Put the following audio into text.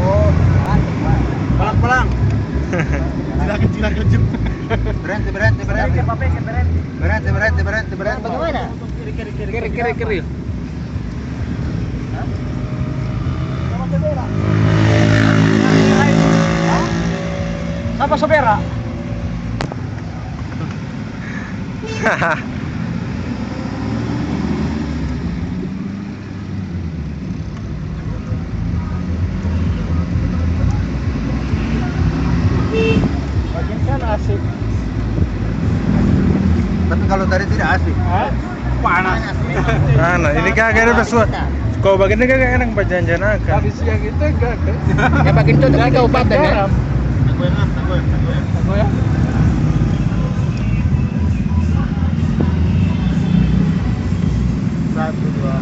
Oh, Pelang-pelang. Silakan jep. berhenti. Berhenti. Bagaimana? Kiri. Sama saudara. Bagian kan asik. Tapi kalau tadi tidak asik. Panas. Nah, ini kagak ada pesawat. Kau bagian ini kagak enak buat jalan-jalan akan. Habis siang itu enggak. Ya bagian itu tapi kabupaten ya. Aku ya. Satu, dua.